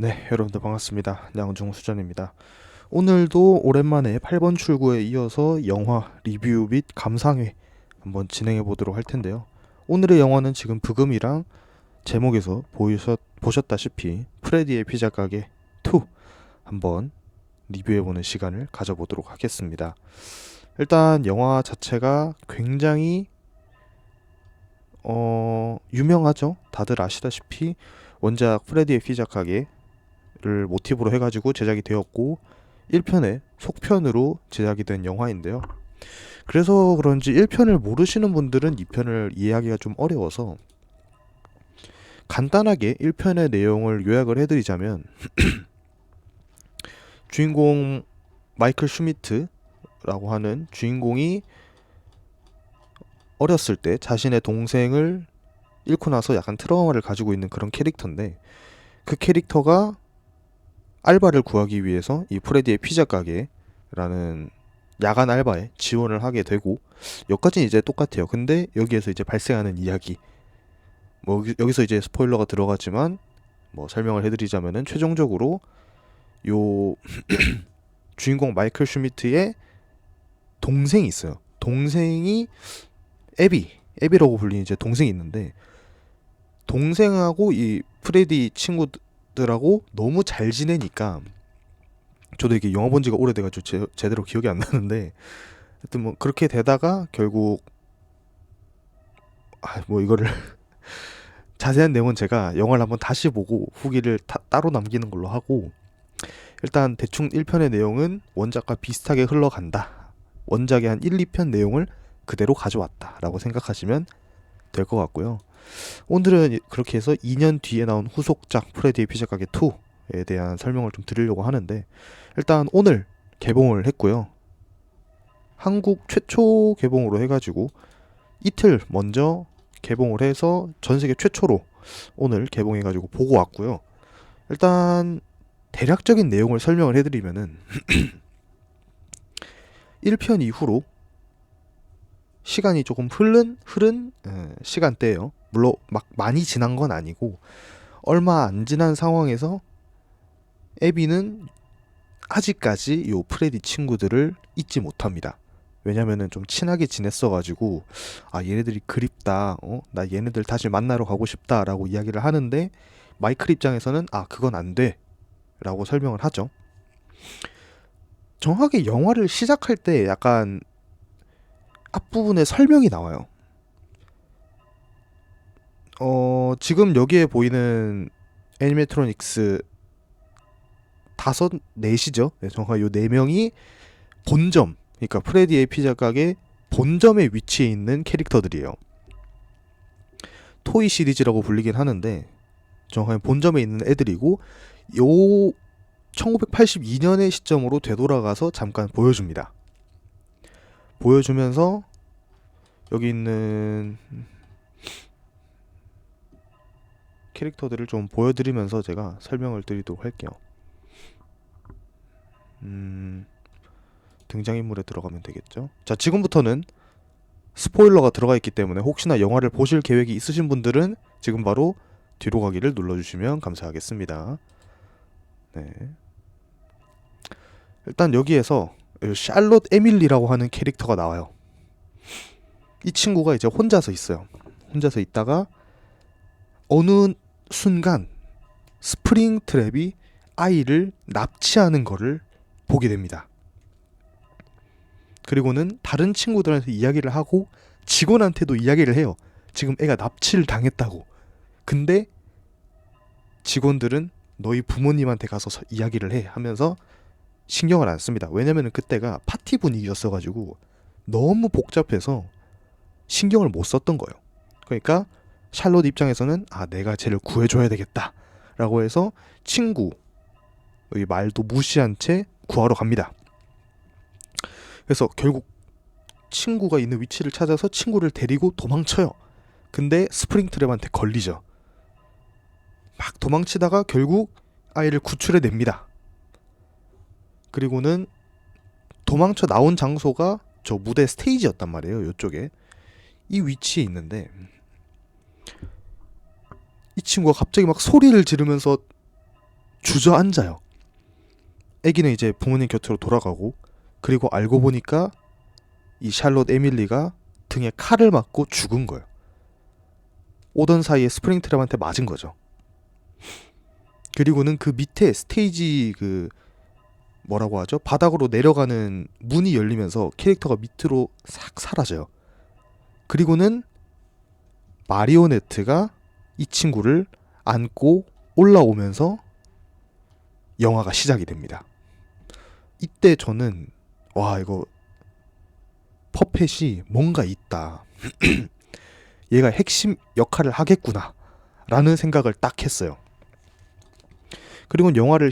네, 여러분들 반갑습니다. 양중수전입니다. 오늘도 오랜만에 8번 출구에 이어서 영화 리뷰 및 감상회 한번 진행해 보도록 할 텐데요. 오늘의 영화는 지금 브금이랑 제목에서 보셨다시피 프레디의 피자 가게 2 한번 리뷰해 보는 시간을 가져보도록 하겠습니다. 일단 영화 자체가 굉장히 유명하죠. 다들 아시다시피 원작 프레디의 피자 가게 를 모티브로 해가지고 제작이 되었고 1편의 속편으로 제작이 된 영화인데요. 그래서 그런지 1편을 모르시는 분들은 2편을 이해하기가 좀 어려워서 간단하게 1편의 내용을 요약을 해드리자면 주인공 마이클 슈미트라고 하는 주인공이 어렸을 때 자신의 동생을 잃고 나서 약간 트라우마를 가지고 있는 그런 캐릭터인데, 그 캐릭터가 알바를 구하기 위해서 이 프레디의 피자 가게라는 야간 알바에 지원을 하게 되고, 여기까지는 이제 똑같아요. 근데 여기에서 이제 발생하는 이야기, 뭐 여기서 이제 스포일러가 들어가지만 뭐 설명을 해드리자면은 최종적으로 요 주인공 마이클 슈미트의 동생이 있어요. 동생이 에비라고 불리는 이제 동생이 있는데, 동생하고 이 프레디 친구들하고 너무 잘 지내니까, 저도 이게 영화 본 지가 오래돼가지고 제대로 기억이 안 나는데, 하여튼 뭐 그렇게 되다가 결국 뭐 이거를 자세한 내용은 제가 영화를 한번 다시 보고 후기를 따로 남기는 걸로 하고, 일단 대충 1편의 내용은 원작과 비슷하게 흘러간다, 원작의 한 1, 2편 내용을 그대로 가져왔다 라고 생각하시면 될 것 같고요. 오늘은 그렇게 해서 2년 뒤에 나온 후속작 프레디의 피자 가게 2에 대한 설명을 좀 드리려고 하는데, 일단 오늘 개봉을 했고요. 한국 최초 개봉으로 해가지고 이틀 먼저 개봉을 해서 전 세계 최초로 오늘 개봉해가지고 보고 왔고요. 일단 대략적인 내용을 설명을 해드리면은 1편 이후로 시간이 조금 흐른 시간대예요. 물론 막 많이 지난 건 아니고 얼마 안 지난 상황에서 에비는 아직까지 요 프레디 친구들을 잊지 못합니다. 왜냐면은 좀 친하게 지냈어가지고 얘네들이 그립다, 나 얘네들 다시 만나러 가고 싶다라고 이야기를 하는데, 마이클 입장에서는 그건 안 돼 라고 설명을 하죠. 정확하게 영화를 시작할 때 약간 앞부분에 설명이 나와요. 지금 여기에 보이는 애니메트로닉스 넷이죠. 네, 정확하게 요 네 명이 본점, 그러니까 프레디의 피자 가게 본점에 위치해 있는 캐릭터들이에요. 토이 시리즈라고 불리긴 하는데 정확하게 본점에 있는 애들이고, 요 1982년의 시점으로 되돌아가서 잠깐 보여줍니다. 보여주면서 여기 있는 캐릭터들을 좀 보여드리면서 제가 설명을 드리도록 할게요. 등장인물에 들어가면 되겠죠. 자, 지금부터는 스포일러가 들어가 있기 때문에 혹시나 영화를 보실 계획이 있으신 분들은 지금 바로 뒤로 가기를 눌러주시면 감사하겠습니다. 네. 일단 여기에서 샬롯 에밀리라고 하는 캐릭터가 나와요. 이 친구가 이제 혼자서 있어요. 혼자서 있다가 어느 순간 스프링 트랩이 아이를 납치하는 거를 보게 됩니다. 그리고는 다른 친구들한테 이야기를 하고 직원한테도 이야기를 해요. 지금 애가 납치를 당했다고. 근데 직원들은 너희 부모님한테 가서 이야기를 해 하면서 신경을 안 씁니다. 왜냐면 그때가 파티 분위기였어가지고 너무 복잡해서 신경을 못 썼던 거예요. 그러니까 샬롯 입장에서는 내가 쟤를 구해줘야 되겠다 라고 해서 친구의 말도 무시한 채 구하러 갑니다. 그래서 결국 친구가 있는 위치를 찾아서 친구를 데리고 도망쳐요. 근데 스프링 트랩한테 걸리죠. 막 도망치다가 결국 아이를 구출해냅니다. 그리고는 도망쳐 나온 장소가 저 무대 스테이지였단 말이에요. 이쪽에 이 위치에 있는데, 이 친구가 갑자기 막 소리를 지르면서 주저앉아요. 애기는 이제 부모님 곁으로 돌아가고, 그리고 알고 보니까 이 샬롯 에밀리가 등에 칼을 맞고 죽은 거예요. 오던 사이에 스프링트랩한테 맞은 거죠. 그리고는 그 밑에 스테이지 뭐라고 하죠? 바닥으로 내려가는 문이 열리면서 캐릭터가 밑으로 싹 사라져요. 그리고는 마리오네트가 이 친구를 안고 올라오면서 영화가 시작이 됩니다. 이때 저는 와, 이거 퍼펫이 뭔가 있다. 얘가 핵심 역할을 하겠구나 라는 생각을 딱 했어요. 그리고 영화가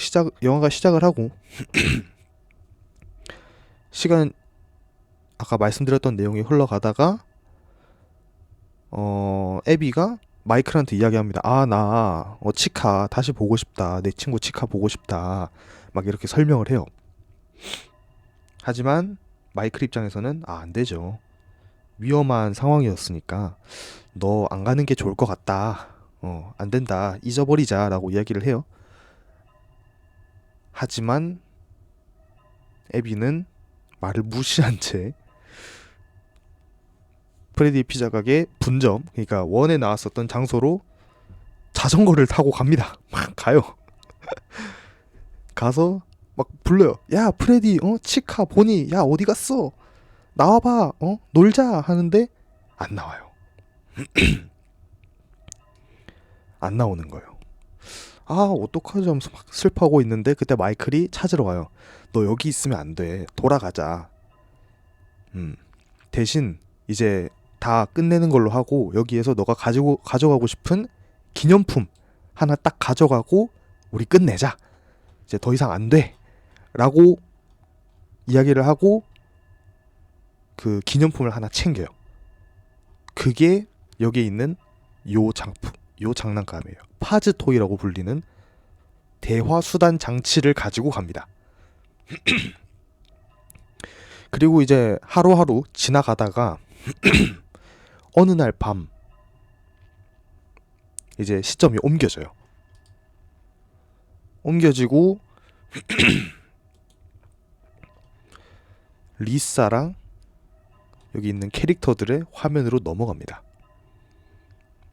시작을 하고 시간 아까 말씀드렸던 내용이 흘러가다가 에비가 마이클한테 이야기합니다. 나 치카 다시 보고 싶다. 내 친구 치카 보고 싶다. 막 이렇게 설명을 해요. 하지만 마이클 입장에서는 안 되죠. 위험한 상황이었으니까 너 안 가는 게 좋을 것 같다. 안 된다. 잊어버리자 라고 이야기를 해요. 하지만 에비는 말을 무시한 채 프레디 피자 가게 분점, 그러니까 원에 나왔었던 장소로 자전거를 타고 갑니다. 막 가요. 가서 막 불러요. 야 프레디, 치카 보니, 야 어디 갔어? 나와봐, 놀자 하는데 안 나와요. 안 나오는 거예요. 어떡하지 하면서 막 슬퍼하고 있는데 그때 마이클이 찾으러 와요. 너 여기 있으면 안 돼. 돌아가자. 대신 이제 다 끝내는 걸로 하고 여기에서 너가 가져가고 싶은 기념품 하나 딱 가져가고 우리 끝내자. 이제 더 이상 안 돼. 라고 이야기를 하고 그 기념품을 하나 챙겨요. 그게 여기에 있는 요 장난감이에요. 파즈토이라고 불리는 대화수단 장치를 가지고 갑니다. 그리고 이제 하루하루 지나가다가 어느 날 밤 이제 시점이 옮겨져요. 옮겨지고 리사랑 여기 있는 캐릭터들의 화면으로 넘어갑니다.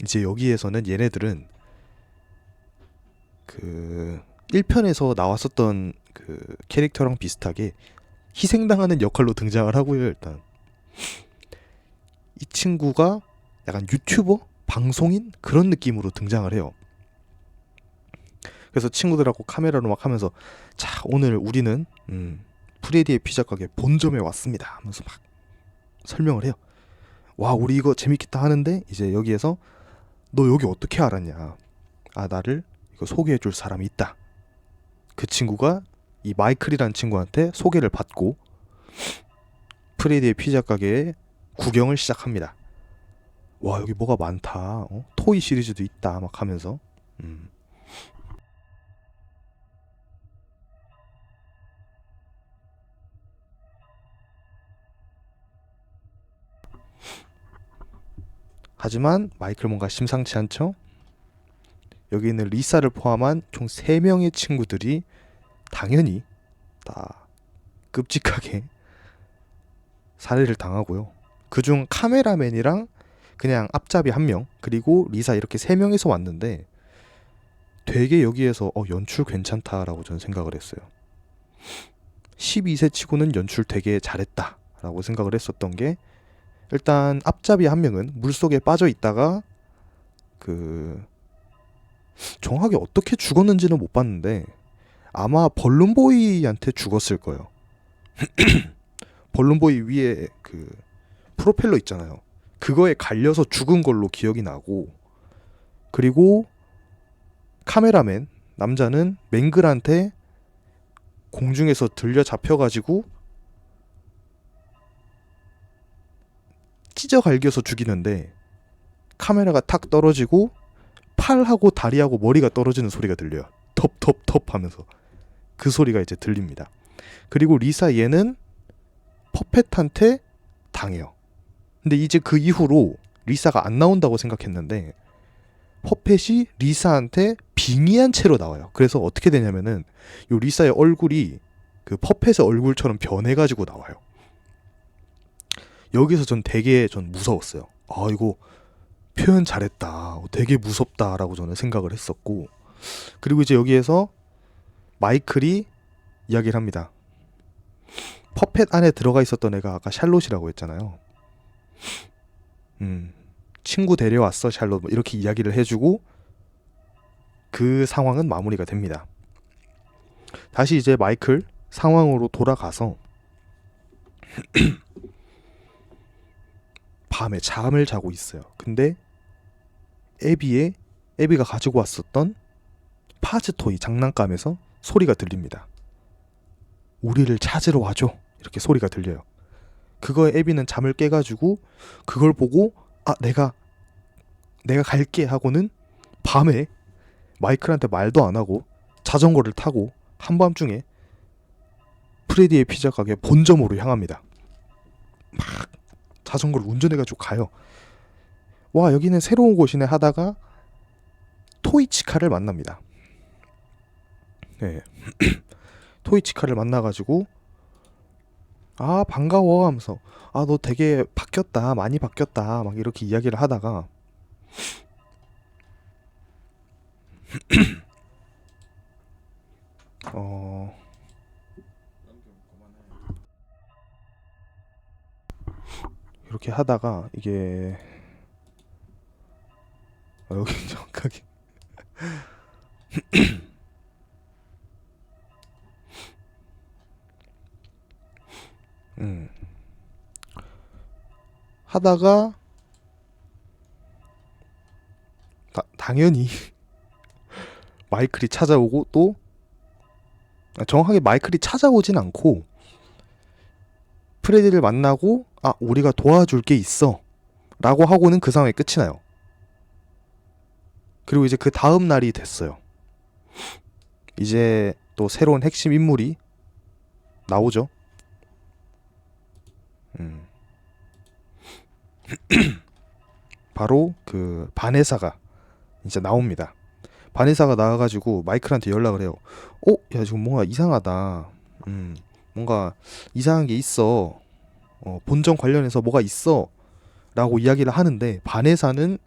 이제 여기에서는 얘네들은 그 1편에서 나왔었던 그 캐릭터랑 비슷하게 희생당하는 역할로 등장을 하고요. 일단 이 친구가 약간 유튜버? 방송인? 그런 느낌으로 등장을 해요. 그래서 친구들하고 카메라로 막 하면서 자, 오늘 우리는 프레디의 피자 가게 본점에 왔습니다 하면서 막 설명을 해요. 와, 우리 이거 재밌겠다 하는데 이제 여기에서 너 여기 어떻게 알았냐? 나를 이거 소개해줄 사람이 있다. 그 친구가 이 마이클이라는 친구한테 소개를 받고 프레디의 피자 가게에 구경을 시작합니다. 와, 여기 뭐가 많다. 토이 시리즈도 있다 막 하면서 하지만 마이클 뭔가 심상치 않죠? 여기 있는 리사를 포함한 총 3명의 친구들이 당연히 다 끔찍하게 살해를 당하고요. 그중 카메라맨이랑 그냥 앞잡이 1명, 그리고 리사 이렇게 3명이서 왔는데 되게 여기에서 연출 괜찮다라고 저는 생각을 했어요. 12세 치고는 연출 되게 잘했다라고 생각을 했었던 게, 일단 앞잡이 1명은 물속에 빠져 있다가 정확하게 어떻게 죽었는지는 못 봤는데 아마 벌룬보이한테 죽었을 거예요. 벌룬보이 위에 그 프로펠러 있잖아요. 그거에 갈려서 죽은 걸로 기억이 나고, 그리고 카메라맨 남자는 맹글한테 공중에서 들려 잡혀가지고 찢어 갈겨서 죽이는데 카메라가 탁 떨어지고 팔하고 다리하고 머리가 떨어지는 소리가 들려요. 텁텁텁 하면서 그 소리가 이제 들립니다. 그리고 리사 얘는 퍼펫한테 당해요. 근데 이제 그 이후로 리사가 안 나온다고 생각했는데 퍼펫이 리사한테 빙의한 채로 나와요. 그래서 어떻게 되냐면은 요 리사의 얼굴이 그 퍼펫의 얼굴처럼 변해가지고 나와요. 여기서 전 되게 무서웠어요. 아, 이거 표현 잘했다. 되게 무섭다라고 저는 생각을 했었고, 그리고 이제 여기에서 마이클이 이야기를 합니다. 퍼펫 안에 들어가 있었던 애가 아까 샬롯이라고 했잖아요. 친구 데려왔어 샬롯, 뭐 이렇게 이야기를 해주고 그 상황은 마무리가 됩니다. 다시 이제 마이클 상황으로 돌아가서 밤에 잠을 자고 있어요. 근데 에비가 가지고 왔었던 파즈토이 장난감에서 소리가 들립니다. 우리를 찾으러 와줘, 이렇게 소리가 들려요. 그거에 에비는 잠을 깨가지고 그걸 보고 내가 갈게 하고는 밤에 마이클한테 말도 안 하고 자전거를 타고 한밤중에 프레디의 피자 가게 본점으로 향합니다. 막 자전거를 운전해가지고 가요. 와, 여기는 새로운 곳이네 하다가 토이치카를 만납니다. 네. 토이치카를 만나가지고 반가워 하면서 너 되게 바뀌었다, 많이 바뀌었다, 막 이렇게 이야기를 하다가 이렇게 하다가 이게 여기 정확하게 하다가 당연히 마이클이 찾아오고, 또 정확하게 마이클이 찾아오진 않고 프레디를 만나고 우리가 도와줄 게 있어 라고 하고는 그 상황이 끝이 나요. 그리고 이제 그 다음 날이 됐어요. 이제 또 새로운 핵심 인물이 나오죠. 바로 그 바네사가 이제 나옵니다. 바네사가 나와가지고 마이클한테 연락을 해요. 야, 지금 뭔가 이상하다. 뭔가 이상한 게 있어. 본점 관련해서 뭐가 있어. 라고 이야기를 하는데, 바네사는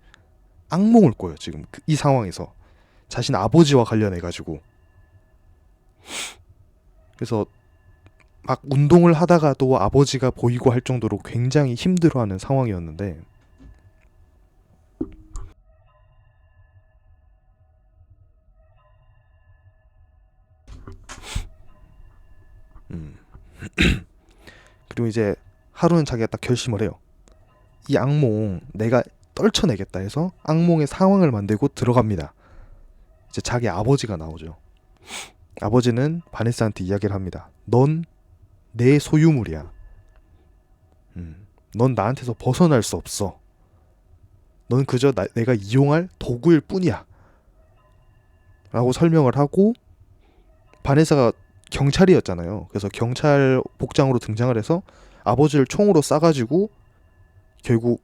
악몽을 꿔요. 지금 이 상황에서 자신 아버지와 관련해가지고. 그래서 막 운동을 하다가도 아버지가 보이고 할 정도로 굉장히 힘들어하는 상황이었는데, 그리고 이제 하루는 자기가 딱 결심을 해요. 이 악몽 내가 떨쳐내겠다 해서 악몽의 상황을 만들고 들어갑니다. 이제 자기 아버지가 나오죠. 아버지는 바네사한테 이야기를 합니다. 넌 내 소유물이야. 넌 나한테서 벗어날 수 없어. 넌 그저 내가 이용할 도구일 뿐이야. 라고 설명을 하고, 바네사가 경찰이었잖아요. 그래서 경찰 복장으로 등장을 해서 아버지를 총으로 쏴가지고 결국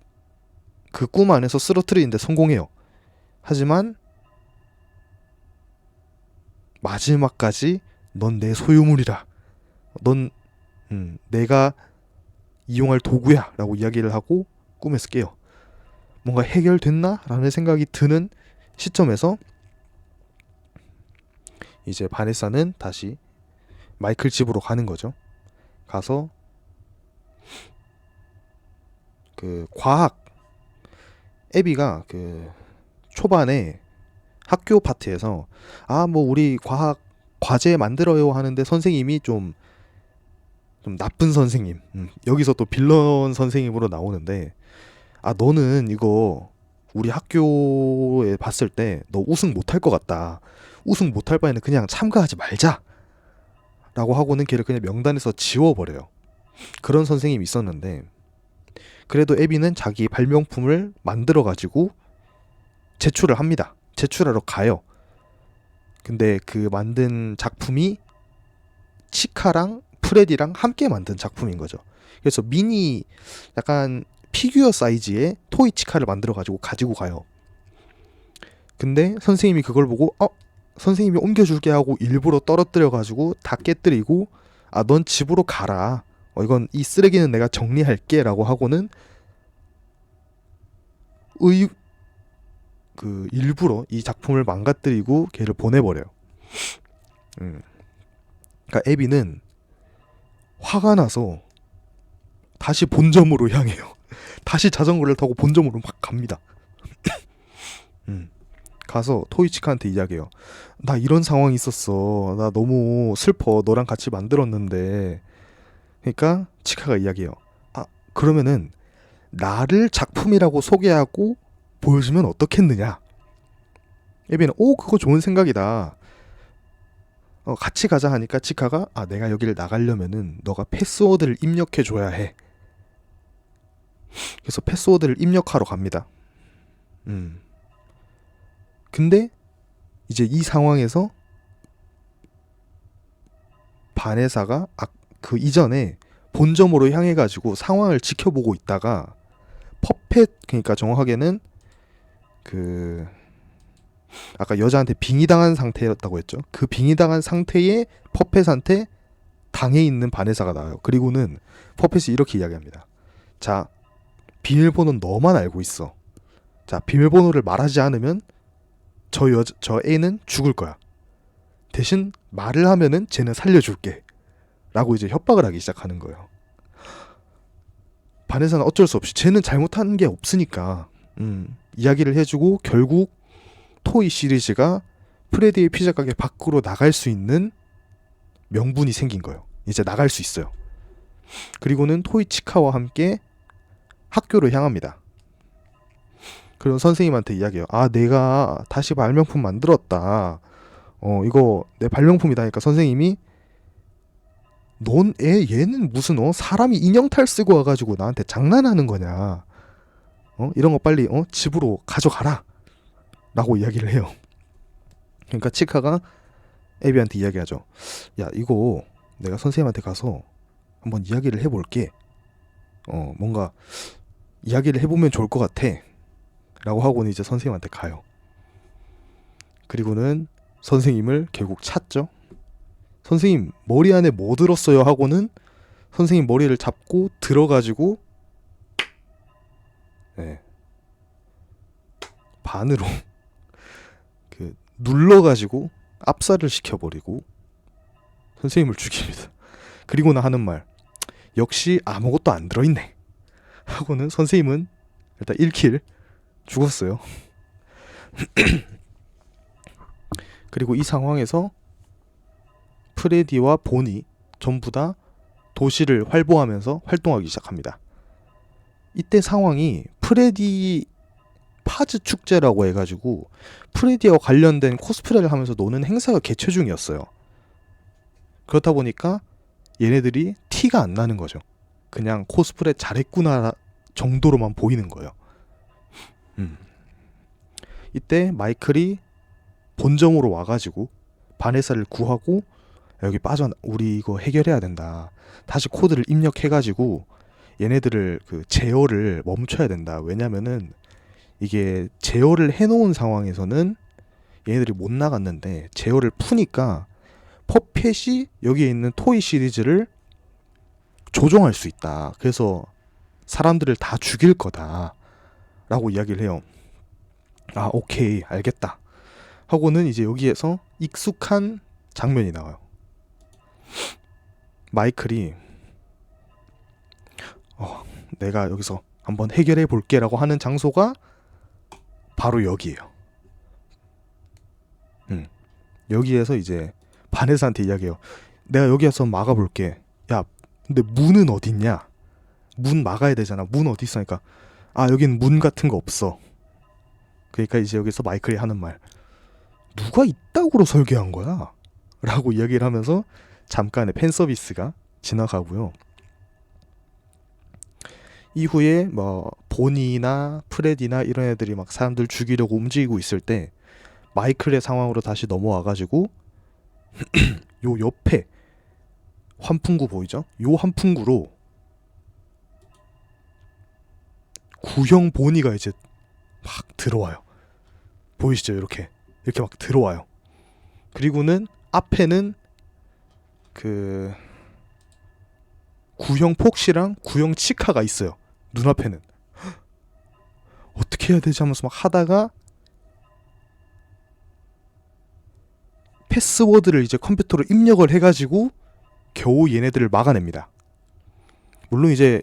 그 꿈 안에서 쓰러뜨리는데 성공해요. 하지만 마지막까지 넌 내 소유물이라, 넌 내가 이용할 도구야 라고 이야기를 하고 꿈에서 깨요. 뭔가 해결됐나? 라는 생각이 드는 시점에서 이제 바네사는 다시 마이클 집으로 가는 거죠. 가서 그 에비가 그 초반에 학교 파티에서 뭐 우리 과학 과제 만들어요 하는데 선생님이 좀 나쁜 선생님, 여기서 또 빌런 선생님으로 나오는데, 너는 이거 우리 학교에 봤을 때 너 우승 못할 것 같다. 우승 못할 바에는 그냥 참가하지 말자 라고 하고는 걔를 그냥 명단에서 지워버려요. 그런 선생님이 있었는데, 그래도 에비는 자기 발명품을 만들어가지고 제출을 합니다. 제출하러 가요. 근데 그 만든 작품이 치카랑 프레디랑 함께 만든 작품인 거죠. 그래서 미니 약간 피규어 사이즈의 토이 치카를 만들어가지고 가지고 가요. 근데 선생님이 그걸 보고 선생님이 옮겨줄게 하고 일부러 떨어뜨려가지고 다 깨뜨리고 넌 집으로 가라. 이건 이 쓰레기는 내가 정리할게 라고 하고는 일부러 이 작품을 망가뜨리고 걔를 보내버려요. 그러니까 에비는 화가 나서 다시 본점으로 향해요. 다시 자전거를 타고 본점으로 막 갑니다. 가서 토이치카한테 이야기해요. 나 이런 상황이 있었어. 나 너무 슬퍼. 너랑 같이 만들었는데. 그러니까 치카가 이야기해요. 그러면은 나를 작품이라고 소개하고 보여주면 어떻겠느냐. 에비는 그거 좋은 생각이다. 같이 가자 하니까 치카가 내가 여기를 나가려면은 너가 패스워드를 입력해줘야 해. 그래서 패스워드를 입력하러 갑니다. 근데 이제 이 상황에서 바네사가 그 이전에 본점으로 향해가지고 상황을 지켜보고 있다가 그러니까 정확하게는 아까 여자한테 빙의당한 상태였다고 했죠. 그 빙의당한 상태의 퍼펫한테 당해 있는 바네사가 나와요. 그리고는 퍼펫이 이렇게 이야기합니다. 자, 비밀번호는 너만 알고 있어. 자, 비밀번호를 말하지 않으면 저 애는 죽을 거야. 대신 말을 하면은 쟤는 살려줄게. 라고 이제 협박을 하기 시작하는 거예요. 바네사는 어쩔 수 없이 쟤는 잘못한 게 없으니까 이야기를 해주고 결국 토이 시리즈가 프레디의 피자 가게 밖으로 나갈 수 있는 명분이 생긴 거예요. 이제 나갈 수 있어요. 그리고는 토이 치카와 함께 학교로 향합니다. 그리고 선생님한테 이야기해요. 내가 다시 발명품 만들었다. 이거 내 발명품이다. 하니까 선생님이 얘는 무슨 사람이 인형탈 쓰고 와가지고 나한테 장난하는 거냐. 이런 거 빨리 집으로 가져가라. 라고 이야기를 해요. 그러니까 치카가 에비한테 이야기하죠. 야, 이거 내가 선생님한테 가서 한번 이야기를 해볼게. 뭔가 이야기를 해보면 좋을 것 같아. 라고 하고는 이제 선생님한테 가요. 그리고는 선생님을 결국 찾죠. 선생님 머리 안에 뭐 들었어요 하고는 선생님 머리를 잡고 들어가지고 반으로 눌러가지고 압살을 시켜버리고 선생님을 죽입니다. 그리고는 하는 말, 역시 아무것도 안 들어있네 하고는 선생님은 일단 1킬 죽었어요. 그리고 이 상황에서 프레디와 본이 전부 다 도시를 활보하면서 활동하기 시작합니다. 이때 상황이 프레디 파즈 축제라고 해가지고 프레디와 관련된 코스프레를 하면서 노는 행사가 개최 중이었어요. 그렇다 보니까 얘네들이 티가 안 나는 거죠. 그냥 코스프레 잘했구나 정도로만 보이는 거예요. 이때 마이클이 본점으로 와가지고 바네사를 구하고 여기 우리 이거 해결해야 된다. 다시 코드를 입력해가지고 얘네들을 제어를 멈춰야 된다. 왜냐면은 이게 제어를 해놓은 상황에서는 얘네들이 못 나갔는데 제어를 푸니까 퍼펫이 여기에 있는 토이 시리즈를 조종할 수 있다. 그래서 사람들을 다 죽일 거다. 라고 이야기를 해요. 오케이, 알겠다. 하고는 이제 여기에서 익숙한 장면이 나와요. 마이클이 내가 여기서 한번 해결해 볼게 라고 하는 장소가 바로 여기예요. 여기에서 이제 바네사한테 이야기해요. 내가 여기에서 막아볼게. 야, 근데 문은 어딨냐? 문 막아야 되잖아. 문 어디 있어? 그러니까 여긴 문 같은 거 없어. 그러니까 이제 여기서 마이클이 하는 말, 누가 이따구로 설계한 거야? 라고 이야기를 하면서 잠깐의 팬서비스가 지나가고요. 이후에 뭐 보니나 프레디나 이런 애들이 막 사람들 죽이려고 움직이고 있을 때 마이클의 상황으로 다시 넘어와가지고 요 옆에 환풍구 보이죠? 요 환풍구로 구형 보니가 이제 막 들어와요. 보이시죠? 이렇게 막 들어와요. 그리고는 앞에는 그 구형 폭시랑 구형 치카가 있어요. 눈앞에는. 어떻게 해야 되지 하면서 막 하다가 패스워드를 이제 컴퓨터로 입력을 해가지고 겨우 얘네들을 막아냅니다. 물론 이제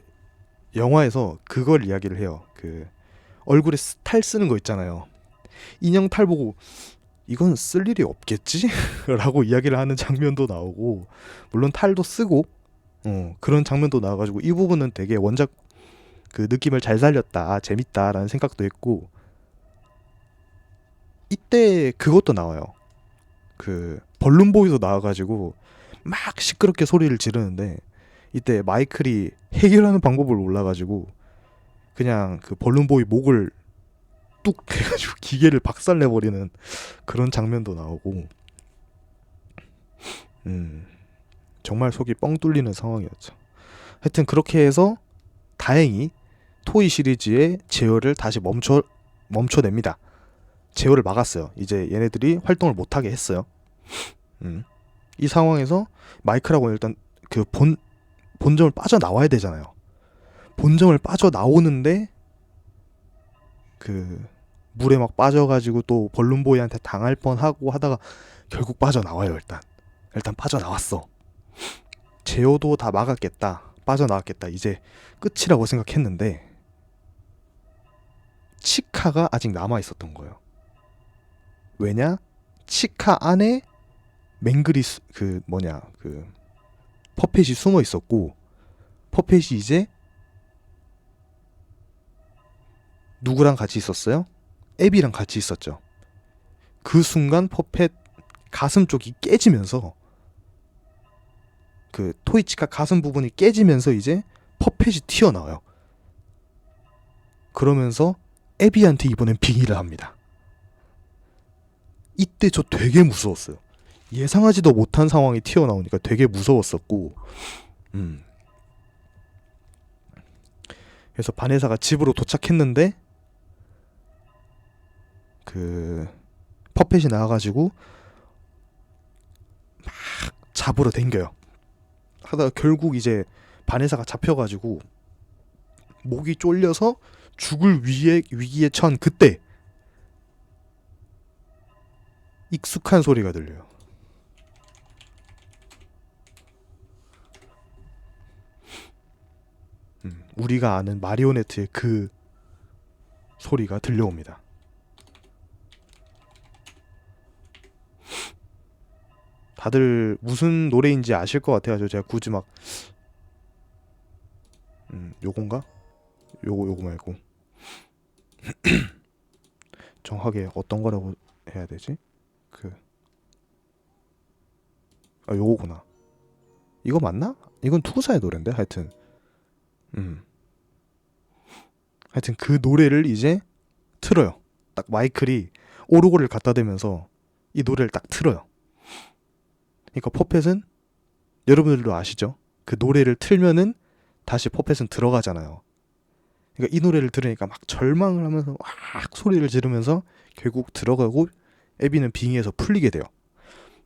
영화에서 그걸 이야기를 해요. 그 얼굴에 탈 쓰는 거 있잖아요. 인형 탈 보고 이건 쓸 일이 없겠지? 라고 이야기를 하는 장면도 나오고, 물론 탈도 쓰고 그런 장면도 나와가지고 이 부분은 되게 원작 그 느낌을 잘 살렸다, 재밌다라는 생각도 했고, 이때 그것도 나와요. 그 벌룬보이도 나와가지고 막 시끄럽게 소리를 지르는데, 이때 마이클이 해결하는 방법을 몰라가지고 그냥 그 벌룬보이 목을 뚝 해가지고 기계를 박살내버리는 그런 장면도 나오고, 정말 속이 뻥 뚫리는 상황이었죠. 하여튼 그렇게 해서 다행히 토이 시리즈의 제어를 다시 멈춰냅니다. 제어를 막았어요. 이제 얘네들이 활동을 못하게 했어요. 이 상황에서 마이클하고는 일단 그 본점을 빠져나와야 되잖아요. 본점을 빠져나오는데 그 물에 막 빠져가지고 또 벌룬보이한테 당할 뻔하고 하다가 결국 빠져나와요. 일단 빠져나왔어. 제어도 다 막았겠다, 빠져나왔겠다, 이제 끝이라고 생각했는데 치카가 아직 남아있었던 거예요. 왜냐? 치카 안에 맹글이 그 퍼펫이 숨어 있었고, 퍼펫이 이제 누구랑 같이 있었어요? 애비랑 같이 있었죠. 그 순간 퍼펫 가슴 쪽이 깨지면서, 그 토이치카 가슴 부분이 깨지면서 이제 퍼펫이 튀어나와요. 그러면서 애비한테 이번엔 빙의를 합니다. 이때 저 되게 무서웠어요. 예상하지도 못한 상황이 튀어나오니까 되게 무서웠었고, 그래서 바네사가 집으로 도착했는데 그 퍼펫이 나와가지고 막 잡으러 댕겨요. 하다가 결국 이제 바네사가 잡혀가지고 목이 쫄려서 죽을 위기에 처한 그때 익숙한 소리가 들려요. 우리가 아는 마리오네트의 그 소리가 들려옵니다. 다들 무슨 노래인지 아실 것 같아가지고 제가 굳이 막 요건가? 요거 말고 정확하게 어떤 거라고 해야 되지? 요거구나. 이거 맞나? 이건 투구사의 노래인데 하여튼 그 노래를 이제 틀어요. 딱 마이클이 오르골을 갖다 대면서 이 노래를 딱 틀어요. 그러니까 퍼펫은, 여러분들도 아시죠? 그 노래를 틀면은 다시 퍼펫은 들어가잖아요. 그러니까 이 노래를 들으니까 막 절망을 하면서 막 소리를 지르면서 결국 들어가고 애비는 빙의에서 풀리게 돼요.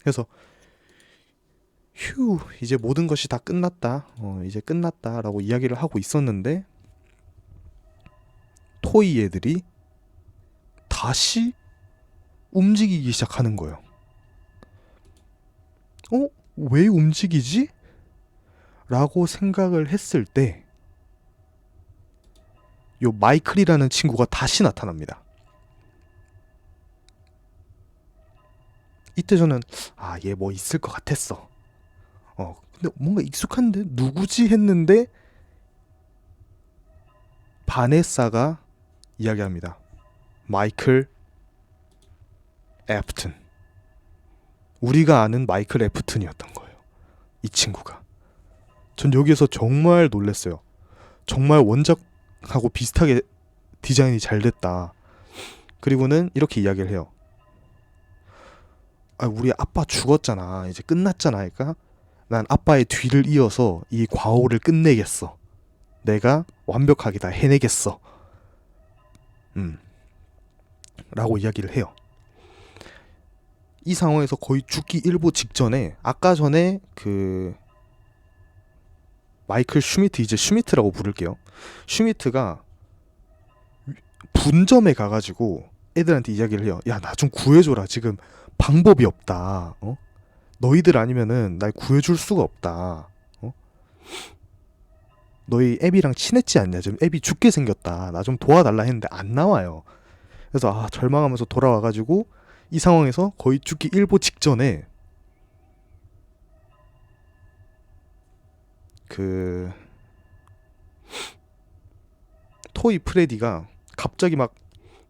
그래서 휴, 이제 모든 것이 다 끝났다. 이제 끝났다라고 이야기를 하고 있었는데 토이 애들이 다시 움직이기 시작하는 거예요. 왜 움직이지? 라고 생각을 했을 때 요 마이클이라는 친구가 다시 나타납니다. 이때 저는 얘 뭐 있을 것 같았어. 근데 뭔가 익숙한데 누구지 했는데 바네사가 이야기합니다. 마이클 애프튼. 우리가 아는 마이클 애프튼이었던 거예요. 이 친구가. 전 여기에서 정말 놀랐어요. 정말 원작하고 비슷하게 디자인이 잘 됐다. 그리고는 이렇게 이야기를 해요. 우리 아빠 죽었잖아. 이제 끝났잖아. 그러니까 난 아빠의 뒤를 이어서 이 과오를 끝내겠어. 내가 완벽하게 다 해내겠어. 라고 이야기를 해요. 이 상황에서 거의 죽기 일보 직전에 아까 전에 그 마이클 슈미트, 이제 슈미트라고 부를게요. 슈미트가 분점에 가가지고 애들한테 이야기를 해요. 야, 나 좀 구해줘라. 지금 방법이 없다. 너희들 아니면은 날 구해줄 수가 없다. 너희 애비랑 친했지 않냐? 지금 애비 죽게 생겼다. 나 좀 도와달라 했는데 안 나와요. 그래서 절망하면서 돌아와가지고 이 상황에서 거의 죽기 일보 직전에 그 토이 프레디가 갑자기 막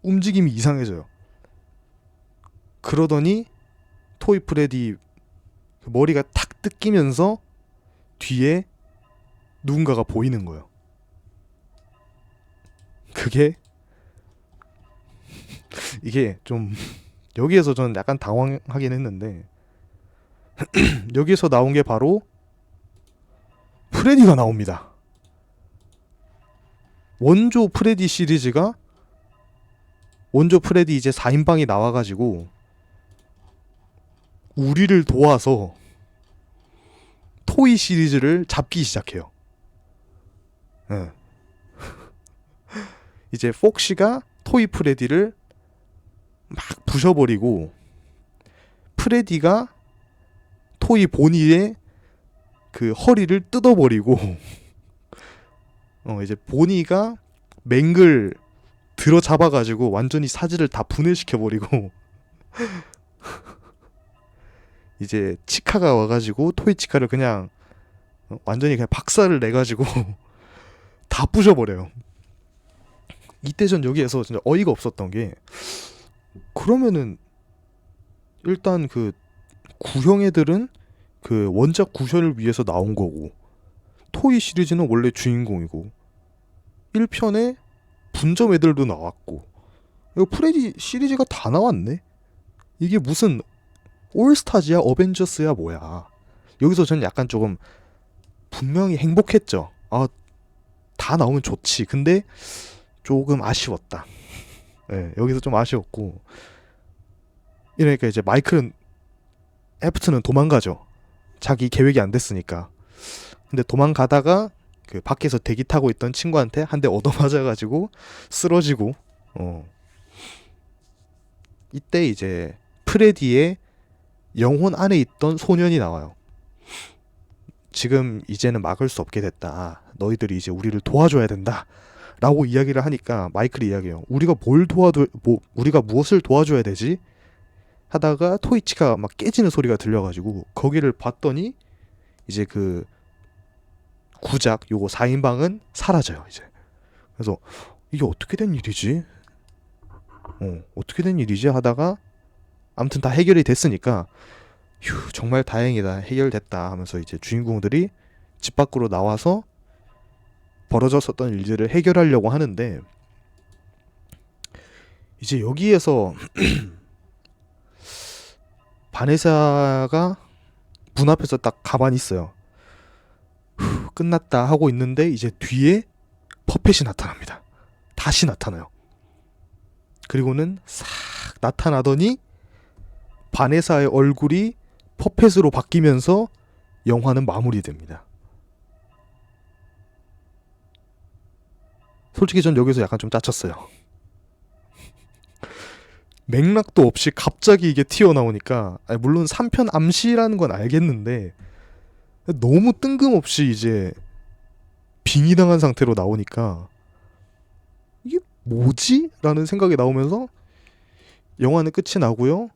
움직임이 이상해져요. 그러더니 토이 프레디 머리가 탁 뜯기면서 뒤에 누군가가 보이는 거예요. 그게 이게 좀 여기에서 저는 약간 당황하긴 했는데 여기에서 나온 게 바로 프레디가 나옵니다. 원조 프레디 시리즈가 원조 프레디 이제 4인방이 나와가지고 우리를 도와서 토이 시리즈를 잡기 시작해요. 네. 이제 폭시가 토이 프레디를 막 부셔버리고 프레디가 토이 보니의 그 허리를 뜯어버리고 이제 보니가 맹글 들어 잡아가지고 완전히 사지를 다 분해시켜버리고 이제 치카가 와가지고 토이 치카를 그냥 완전히 그냥 박살을 내가지고 다 부셔버려요. 이때 전 여기에서 진짜 어이가 없었던 게 그러면은 일단 그 구형 애들은 그 원작 구현을 위해서 나온 거고 토이 시리즈는 원래 주인공이고 1편에 분점 애들도 나왔고 이거 프레디 시리즈가 다 나왔네? 이게 무슨 올스타즈야 어벤져스야 뭐야. 여기서 전 약간 조금 분명히 행복했죠. 다 나오면 좋지. 근데 조금 아쉬웠다. 네, 여기서 좀 아쉬웠고 이러니까 이제 마이클은 애프트는 도망가죠. 자기 계획이 안 됐으니까. 근데 도망가다가 그 밖에서 대기 타고 있던 친구한테 한 대 얻어맞아가지고 쓰러지고 이때 이제 프레디의 영혼 안에 있던 소년이 나와요. 지금 이제는 막을 수 없게 됐다. 너희들이 이제 우리를 도와줘야 된다. 라고 이야기를 하니까 마이클이 이야기해요. 우리가 무엇을 도와줘야 되지? 하다가 토이치가 막 깨지는 소리가 들려가지고 거기를 봤더니 이제 그 구작 요거 4인방은 사라져요. 이제 그래서 이게 어떻게 된 일이지? 어떻게 된 일이지? 하다가 아무튼 다 해결이 됐으니까 휴 정말 다행이다 해결됐다 하면서 이제 주인공들이 집 밖으로 나와서 벌어졌었던 일들을 해결하려고 하는데 이제 여기에서 바네사가 문 앞에서 딱 가만히 있어요. 끝났다 하고 있는데 이제 뒤에 퍼펫이 나타납니다. 다시 나타나요. 그리고는 싹 나타나더니 바네사의 얼굴이 퍼펫으로 바뀌면서 영화는 마무리됩니다. 솔직히 전 여기서 약간 좀 짜쳤어요. 맥락도 없이 갑자기 이게 튀어나오니까 물론 3편 암시라는 건 알겠는데 너무 뜬금없이 이제 빙의당한 상태로 나오니까 이게 뭐지? 라는 생각이 나오면서 영화는 끝이 나고요.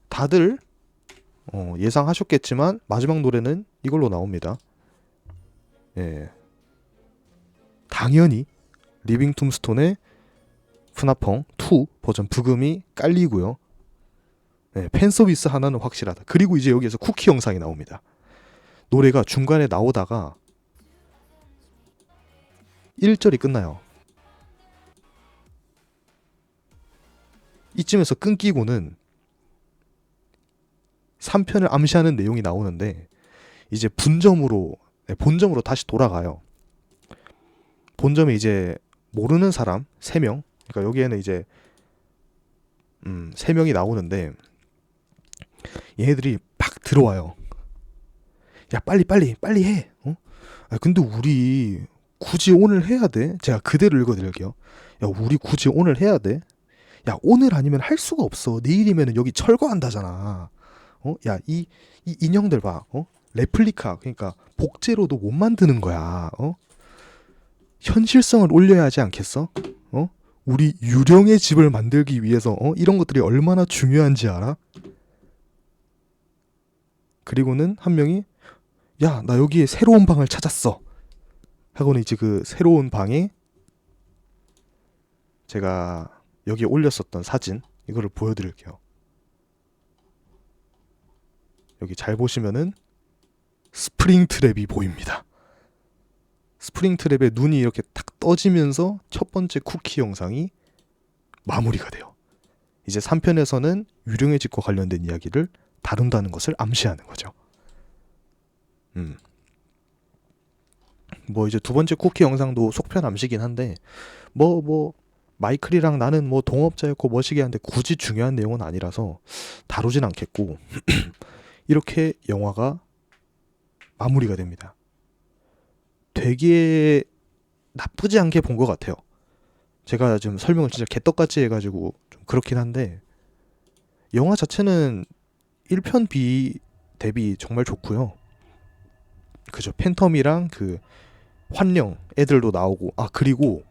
다들 예상하셨겠지만 마지막 노래는 이걸로 나옵니다. 당연히 리빙 툼스톤의 푸나펑 2 버전 부금이 깔리고요. 팬서비스 하나는 확실하다. 그리고 이제 여기에서 쿠키 영상이 나옵니다. 노래가 중간에 나오다가 1절이 끝나요. 이쯤에서 끊기고는 3편을 암시하는 내용이 나오는데 이제 본점으로 다시 돌아가요. 본점에 이제 모르는 사람 3명, 그러니까 여기에는 이제 세 명이 나오는데 얘네들이 막 들어와요. 야 빨리 해. 아, 근데 우리 굳이 오늘 해야 돼? 제가 그대로 읽어드릴게요. 야 우리 굳이 오늘 해야 돼? 야 오늘 아니면 할 수가 없어. 내일이면 여기 철거한다잖아. 이 인형들 봐. 레플리카 그러니까 복제로도 못 만드는 거야. 현실성을 올려야 하지 않겠어? 우리 유령의 집을 만들기 위해서 이런 것들이 얼마나 중요한지 알아? 그리고는 한 명이 야 나 여기에 새로운 방을 찾았어 하고는 이제 그 새로운 방에 제가 여기에 올렸었던 사진 이거를 보여드릴게요. 여기 잘 보시면은 스프링 트랩이 보입니다. 스프링 트랩에 눈이 이렇게 탁 떠지면서 첫 번째 쿠키 영상이 마무리가 돼요. 이제 3편에서는 유령의 집과 관련된 이야기를 다룬다는 것을 암시하는 거죠. 뭐 이제 두 번째 쿠키 영상도 속편 암시긴 한데 마이클이랑 나는 뭐 동업자였고 뭐시기 한데 굳이 중요한 내용은 아니라서 다루진 않겠고 이렇게 영화가 마무리가 됩니다. 되게 나쁘지 않게 본 것 같아요. 제가 지금 설명을 진짜 개떡같이 해가지고 좀 그렇긴 한데 영화 자체는 1편 B 대비 정말 좋고요. 그죠. 팬텀이랑 그 환령 애들도 나오고 그리고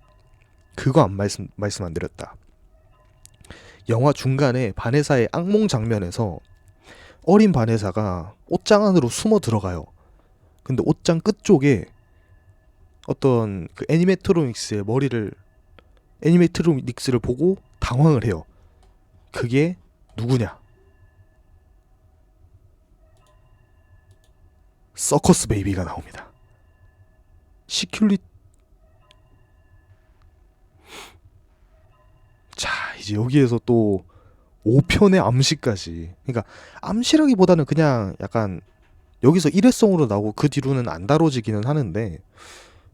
그거 말씀 안 드렸다. 영화 중간에 바네사의 악몽 장면에서 어린 바네사가 옷장 안으로 숨어 들어가요. 근데 옷장 끝쪽에 어떤 그 애니메트로닉스의 애니메트로닉스를 보고 당황을 해요. 그게 누구냐? 서커스 베이비가 나옵니다. 자 이제 여기에서 또 5편의 암시까지. 그러니까 암시라기보다는 그냥 약간 여기서 일회성으로 나오고 그 뒤로는 안 다뤄지기는 하는데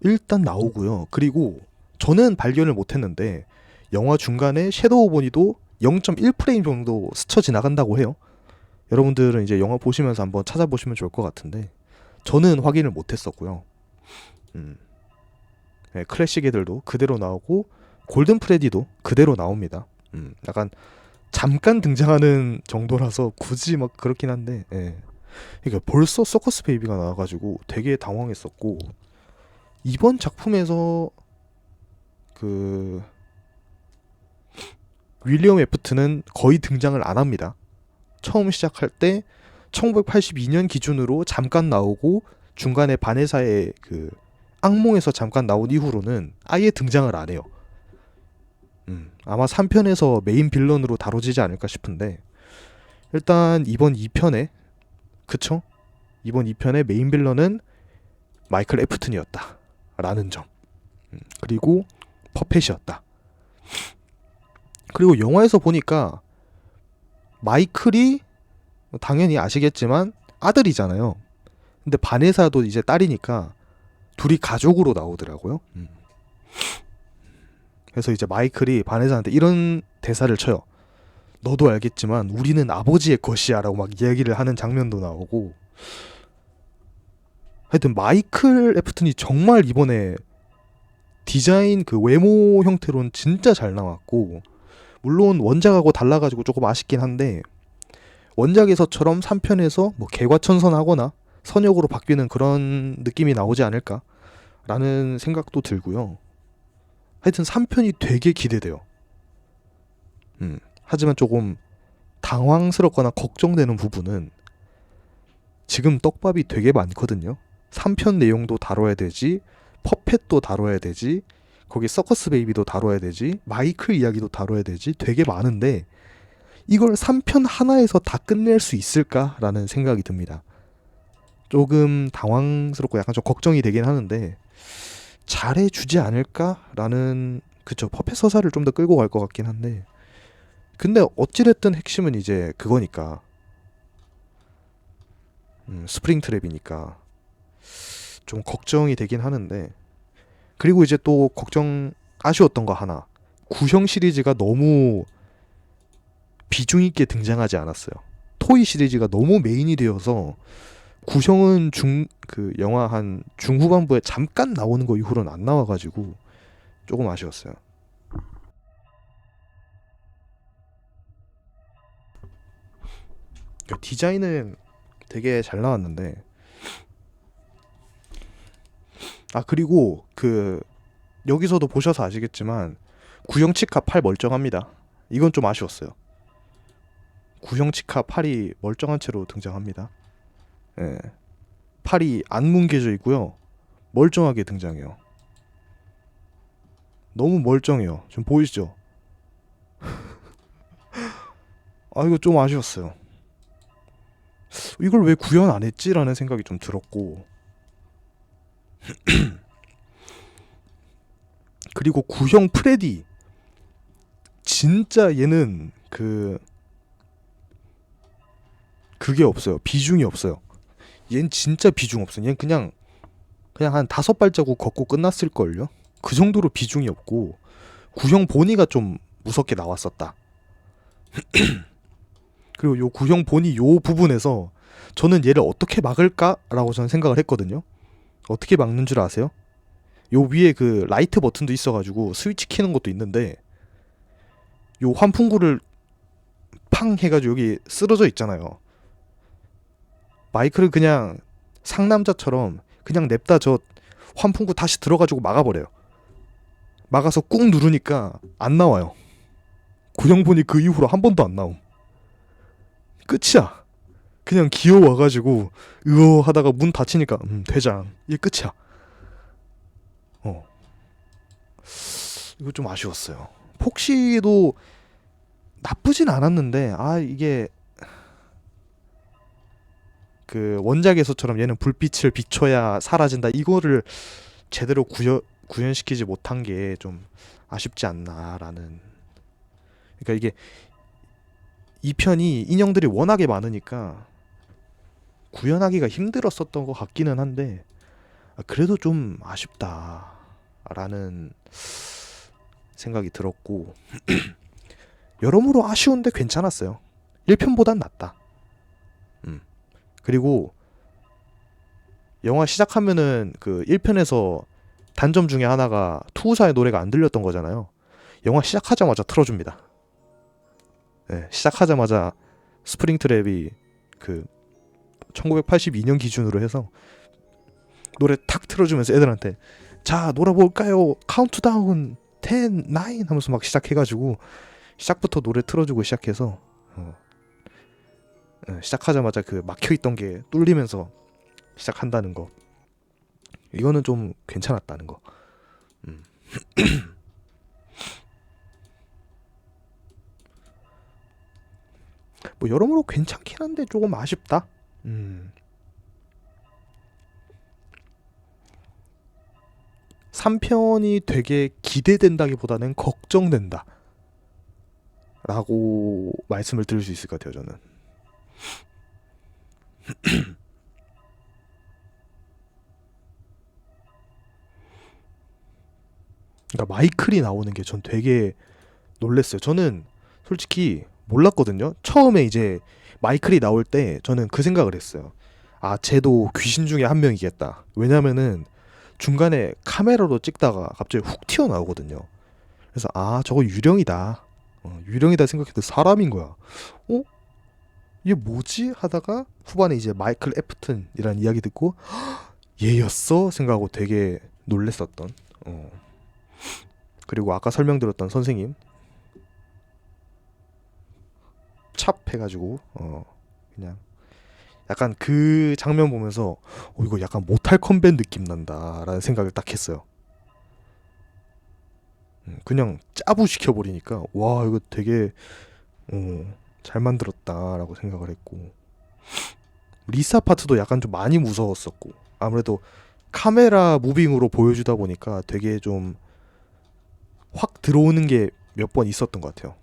일단 나오고요. 그리고 저는 발견을 못했는데 영화 중간에 섀도우 보니도 0.1프레임 정도 스쳐 지나간다고 해요. 여러분들은 이제 영화 보시면서 한번 찾아보시면 좋을 것 같은데 저는 확인을 못했었고요. 네, 클래식 애들도 그대로 나오고 골든 프레디도 그대로 나옵니다. 약간 잠깐 등장하는 정도라서 굳이 막 그렇긴 한데, 예. 그러니까 벌써 서커스 베이비가 나와가지고 되게 당황했었고 이번 작품에서 그 윌리엄 애프트는 거의 등장을 안 합니다. 처음 시작할 때 1982년 기준으로 잠깐 나오고 중간에 바네사의 그 악몽에서 잠깐 나온 이후로는 아예 등장을 안 해요. 아마 3편에서 메인 빌런으로 다뤄지지 않을까 싶은데 일단 이번 2편에 그쵸? 이번 2편의 메인 빌런은 마이클 애프튼이었다 라는 점. 그리고 퍼펫이었다. 그리고 영화에서 보니까 마이클이 당연히 아시겠지만 아들이잖아요. 근데 바네사도 이제 딸이니까 둘이 가족으로 나오더라고요. 그래서 이제 마이클이 바네사한테 이런 대사를 쳐요. 너도 알겠지만 우리는 아버지의 것이야 라고 막 이야기를 하는 장면도 나오고 하여튼 마이클 애프튼이 정말 이번에 디자인 그 외모 형태로는 진짜 잘 나왔고 물론 원작하고 달라가지고 조금 아쉽긴 한데 원작에서처럼 3편에서 뭐 개과천선하거나 선역으로 바뀌는 그런 느낌이 나오지 않을까 라는 생각도 들고요. 하여튼 3편이 되게 기대돼요. 하지만 조금 당황스럽거나 걱정되는 부분은 지금 떡밥이 되게 많거든요. 3편 내용도 다뤄야 되지, 퍼펫도 다뤄야 되지, 거기 서커스 베이비도 다뤄야 되지, 마이클 이야기도 다뤄야 되지, 되게 많은데 이걸 3편 하나에서 다 끝낼 수 있을까라는 생각이 듭니다. 조금 당황스럽고 약간 좀 걱정이 되긴 하는데 잘해주지 않을까라는 그쵸 퍼펫 서사를 좀 더 끌고 갈 것 같긴 한데 근데 어찌됐든 핵심은 이제 그거니까 스프링 트랩이니까 좀 걱정이 되긴 하는데 그리고 이제 또 아쉬웠던 거 하나 구형 시리즈가 너무 비중 있게 등장하지 않았어요. 토이 시리즈가 너무 메인이 되어서 구형은 그 영화 한 중후반부에 잠깐 나오는 거 이후로는 안 나와가지고 조금 아쉬웠어요. 그러니까 디자인은 되게 잘 나왔는데, 아 그리고 그 여기서도 보셔서 아시겠지만 구형 치카 팔 멀쩡합니다. 이건 좀 아쉬웠어요. 구형 치카 팔이 멀쩡한 채로 등장합니다. 예. 팔이 안 뭉개져 있고요. 멀쩡하게 등장해요. 너무 멀쩡해요. 좀 보이시죠? 아 이거 좀 아쉬웠어요. 이걸 왜 구현 안 했지라는 생각이 좀 들었고, 그리고 구형 프레디 진짜 얘는 그게 없어요. 비중이 없어요. 얜 진짜 비중 없어. 얜 그냥 한 5발자국 걷고 끝났을걸요? 그 정도로 비중이 없고, 구형 보니가 좀 무섭게 나왔었다. 그리고 요 구형 보니 요 부분에서 저는 얘를 어떻게 막을까라고 저는 생각을 했거든요. 어떻게 막는 줄 아세요? 요 위에 그 라이트 버튼도 있어가지고 스위치 키는 것도 있는데, 요 환풍구를 팡 해가지고 여기 쓰러져 있잖아요. 마이크를 그냥 상남자처럼 그냥 냅다 저 환풍구 다시 들어가지고 막아버려요. 막아서 꾹 누르니까 안 나와요. 구형 보니 그 이후로 한 번도 안 나옴. 끝이야. 그냥 기어와가지고 으어 하다가 문 닫히니까 퇴장. 이게 끝이야. 이거 좀 아쉬웠어요. 폭시도 나쁘진 않았는데, 아 이게 그 원작에서처럼 얘는 불빛을 비춰야 사라진다, 이거를 제대로 구현시키지 못한 게 좀 아쉽지 않나라는. 그러니까 이게 이 편이 인형들이 워낙에 많으니까 구현하기가 힘들었었던 것 같기는 한데, 그래도 좀 아쉽다라는 생각이 들었고, 여러모로 아쉬운데 괜찮았어요. 1편보단 낫다. 그리고 영화 시작하면은 그 1편에서 단점 중에 하나가 투우사의 노래가 안 들렸던 거잖아요. 영화 시작하자마자 틀어줍니다. 네, 시작하자마자 스프링트랩이 그 1982년 기준으로 해서 노래 탁 틀어주면서 애들한테 자 놀아볼까요? 카운트다운 10, 9 하면서 막 시작해가지고 시작부터 노래 틀어주고 시작해서 시작하자마자 그 막혀있던 게 뚫리면서 시작한다는 거, 이거는 좀 괜찮았다는 거. 뭐 여러모로 괜찮긴 한데 조금 아쉽다. 3편이 되게 기대된다기보다는 걱정된다 라고 말씀을 드릴 수 있을 것 같아요, 저는. 그러니까 마이클이 나오는 게 전 되게 놀랬어요. 저는 솔직히 몰랐거든요. 처음에 이제 마이클이 나올 때 저는 그 생각을 했어요. 아, 쟤도 귀신 중에 한 명이겠다. 왜냐면은 중간에 카메라로 찍다가 갑자기 훅 튀어나오거든요. 그래서 아, 저거 유령이다. 유령이다 생각했는데 사람인 거야. 어? 얘 뭐지? 하다가 후반에 이제 마이클 애프튼이라는 이야기 듣고 얘였어? 생각하고 되게 놀랬었던. 그리고 아까 설명드렸던 선생님 찹 해가지고 그냥 약간 그 장면 보면서 이거 약간 모탈 컴뱃 느낌 난다라는 생각을 딱 했어요. 그냥 짜부 시켜버리니까 와 이거 되게 잘 만들었다라고 생각을 했고, 리사 파트도 약간 좀 많이 무서웠었고, 아무래도 카메라 무빙으로 보여주다 보니까 되게 좀 확 들어오는 게 몇 번 있었던 것 같아요.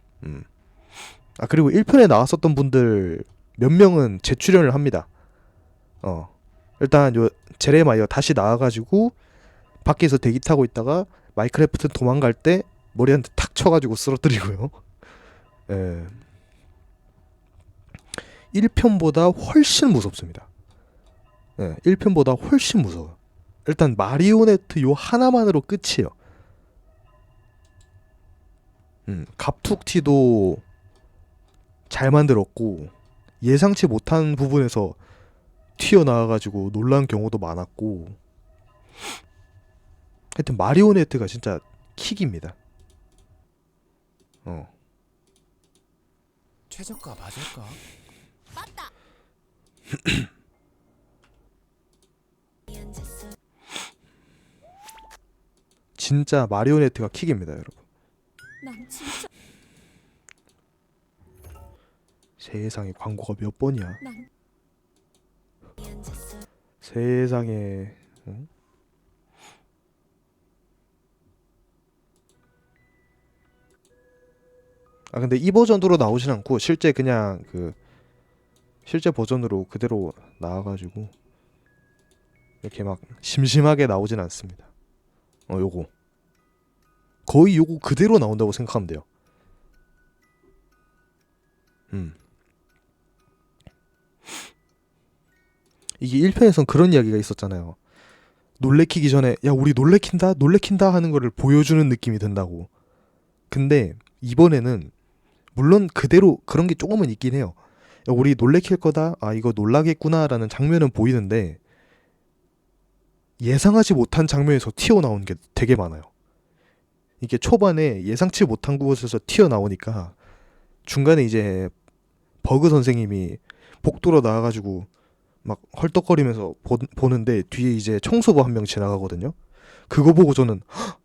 아 그리고 1편에 나왔었던 분들 몇 명은 재출연을 합니다. 일단 요 제레마이어 다시 나와가지고 밖에서 대기 타고 있다가 마이크래프트 도망갈 때 머리한테 탁 쳐가지고 쓰러뜨리고요. 예. 1편보다 훨씬 무섭습니다. 네, 1편보다 훨씬 무서워요. 일단 마리오네트 요 하나만으로 끝이에요. 갑툭튀도 잘 만들었고 예상치 못한 부분에서 튀어나와가지고 놀란 경우도 많았고, 하여튼 마리오네트가 진짜 킥입니다. 최저가 맞을까? 맞다. 진짜 마리오네트가 킥입니다, 여러분. 난 진짜 세상에 광고가 몇 번이야? 난 세상에. 응? 아 근데 이 버전으로 나오진 않고 실제 그냥 그 실제 버전으로 그대로 나와가지고 이렇게 막 심심하게 나오진 않습니다. 요거 거의 요거 그대로 나온다고 생각하면 돼요. 이게 1편에선 그런 이야기가 있었잖아요. 놀래키기 전에 야 우리 놀래킨다 하는 거를 보여주는 느낌이 든다고. 근데 이번에는 물론 그대로 그런 게 조금은 있긴 해요. 야, 우리 놀래킬 거다. 아 이거 놀라겠구나라는 장면은 보이는데 예상하지 못한 장면에서 튀어나오는 게 되게 많아요. 이게 초반에 예상치 못한 곳에서 튀어나오니까 중간에 이제 버그 선생님이 복도로 나와가지고 막 헐떡거리면서 보는데 뒤에 이제 청소부 한 명 지나가거든요. 그거 보고 저는 헉,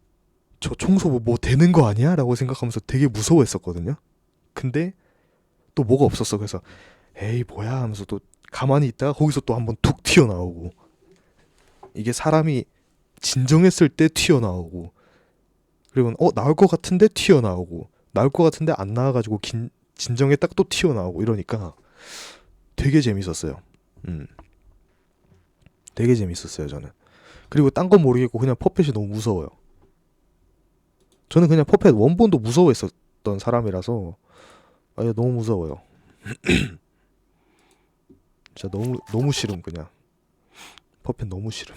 저 청소부 뭐 되는 거 아니야? 라고 생각하면서 되게 무서워했었거든요. 근데 또 뭐가 없었어. 그래서 에이 뭐야 하면서 또 가만히 있다가 거기서 또 한번 툭 튀어나오고, 이게 사람이 진정했을 때 튀어나오고, 그리고 나올 것 같은데 튀어나오고, 나올 것 같은데 안 나와가지고 진정에 딱 또 튀어나오고 이러니까 되게 재밌었어요. 되게 재밌었어요 저는. 그리고 딴 건 모르겠고 그냥 퍼펫이 너무 무서워요. 저는 그냥 퍼펫 원본도 무서워했었던 사람이라서 너무 무서워요. 진짜 너무 싫음. 그냥 퍼펫 너무 싫음.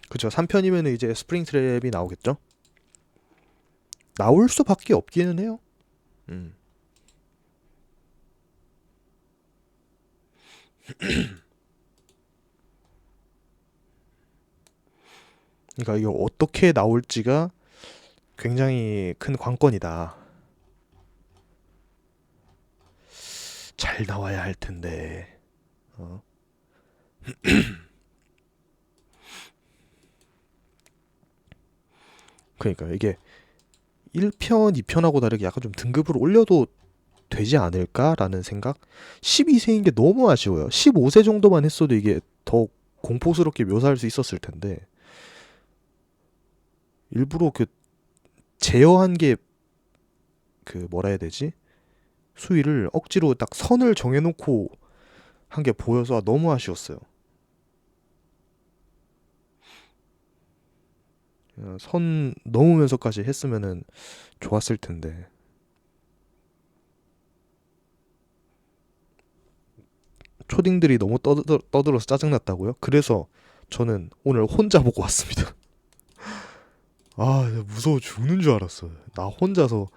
그쵸. 3편이면 이제 스프링 트랩이 나오겠죠? 나올 수밖에 없기는 해요. 그러니까 이게 어떻게 나올지가 굉장히 큰 관건이다. 잘 나와야 할 텐데. 그러니까 이게 1편, 2편하고 다르게 약간 좀 등급을 올려도 되지 않을까라는 생각? 12세인 게 너무 아쉬워요. 15세 정도만 했어도 이게 더 공포스럽게 묘사할 수 있었을 텐데 일부러 그 제어한 게 그 뭐라 해야 되지? 수위를 억지로 딱 선을 정해놓고 한 게 보여서 너무 아쉬웠어요. 선 넘으면서까지 했으면은 좋았을 텐데. 초딩들이 너무 떠들어서 짜증났다고요? 그래서 저는 오늘 혼자 보고 왔습니다. 아, 무서워 죽는 줄 알았어요. 나 혼자서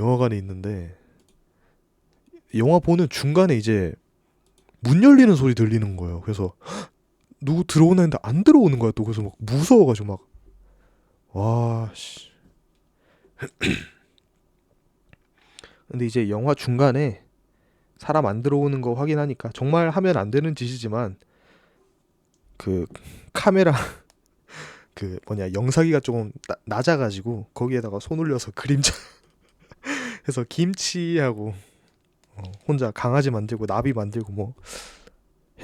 영화관에 있는데 영화 보는 중간에 이제 문 열리는 소리 들리는 거예요. 그래서 누구 들어오나 했는데 안 들어오는 거야 또. 그래서 막 무서워가지고 막 와 씨. 근데 이제 영화 중간에 사람 안 들어오는 거 확인하니까 정말 하면 안 되는 짓이지만 그 카메라 그 뭐냐 영상기가 조금 낮아가지고 거기에다가 손 올려서 그림자 해서 김치하고 혼자 강아지 만들고 나비 만들고 뭐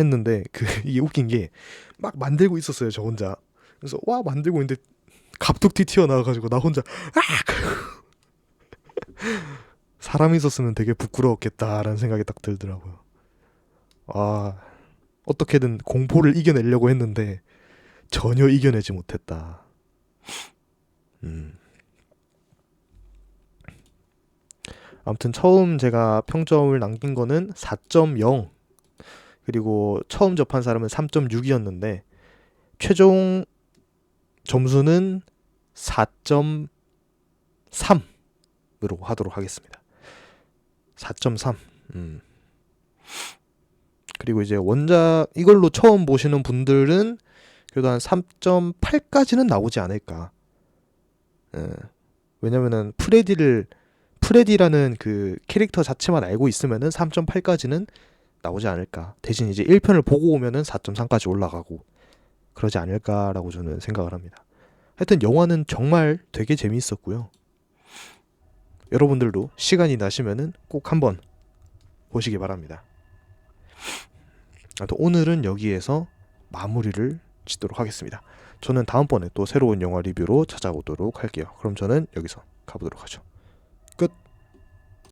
했는데 그 이게 웃긴 게 막 만들고 있었어요 저 혼자. 그래서 와 만들고 있는데 갑툭튀 튀어나와가지고 나 혼자 사람 있었으면 되게 부끄러웠겠다라는 생각이 딱 들더라고요. 아 어떻게든 공포를 이겨내려고 했는데 전혀 이겨내지 못했다. 아무튼 처음 제가 평점을 남긴 거는 4.0, 그리고 처음 접한 사람은 3.6이었는데 최종 점수는 4.3으로 하도록 하겠습니다. 4.3. 그리고 이제 원작 이걸로 처음 보시는 분들은 그래도 한 3.8까지는 나오지 않을까. 왜냐면은 프레디라는 그 캐릭터 자체만 알고 있으면은 3.8까지는 나오지 않을까. 대신 이제 1편을 보고 오면은 4.3까지 올라가고 그러지 않을까라고 저는 생각을 합니다. 하여튼 영화는 정말 되게 재미있었고요. 여러분들도 시간이 나시면은 꼭 한번 보시기 바랍니다. 아무튼 오늘은 여기에서 마무리를 짓도록 하겠습니다. 저는 다음번에 또 새로운 영화 리뷰로 찾아오도록 할게요. 그럼 저는 여기서 가보도록 하죠.